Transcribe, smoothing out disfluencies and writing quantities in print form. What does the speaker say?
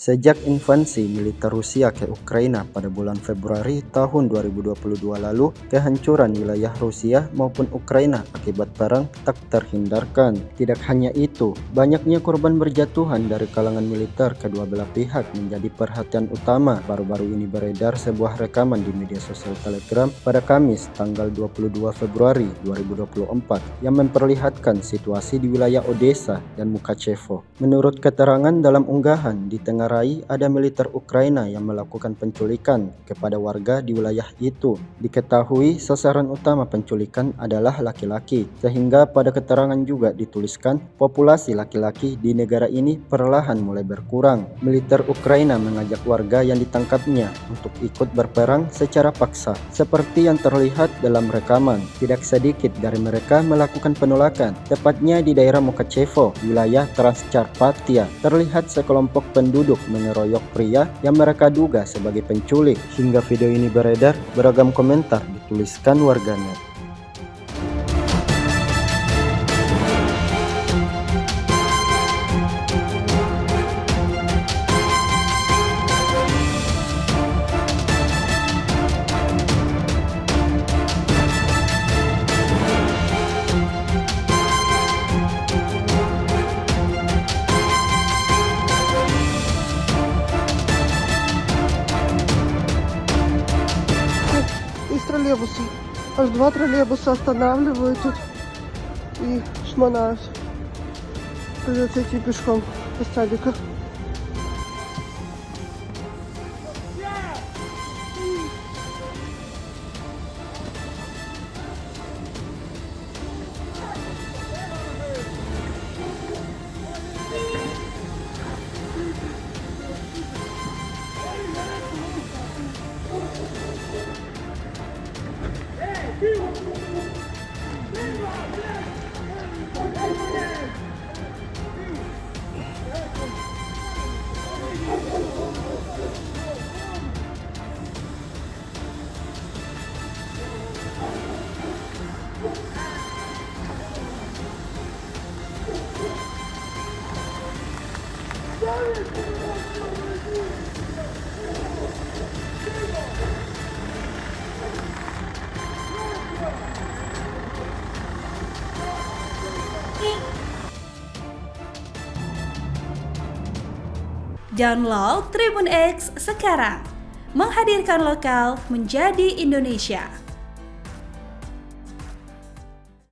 Sejak invasi militer Rusia ke Ukraina pada bulan Februari tahun 2022 lalu, kehancuran wilayah Rusia maupun Ukraina akibat perang tak terhindarkan. Tidak hanya itu, banyaknya korban berjatuhan dari kalangan militer kedua belah pihak menjadi perhatian utama. Baru-baru ini beredar sebuah rekaman di media sosial Telegram pada Kamis tanggal 22 Februari 2024 yang memperlihatkan situasi di wilayah Odessa dan Mukachevo. Menurut keterangan dalam unggahan, di tengah rai ada militer Ukraina yang melakukan penculikan kepada warga di wilayah itu. Diketahui sasaran utama penculikan adalah laki-laki, sehingga pada keterangan juga dituliskan populasi laki-laki di negara ini perlahan mulai berkurang. Militer Ukraina mengajak warga yang ditangkapnya untuk ikut berperang secara paksa. Seperti yang terlihat dalam rekaman, tidak sedikit dari mereka melakukan penolakan, tepatnya di daerah Mukachevo, wilayah Transcarpathia. Terlihat sekelompok penduduk mengeroyok pria yang mereka duga sebagai penculik. Hingga video ini beredar, beragam komentar dituliskan warganet. Из троллейбуса. Аж 2 троллейбуса останавливают тут и шмонают. Придется идти пешком до садика. Download Tribun X sekarang, menghadirkan lokal menjadi Indonesia.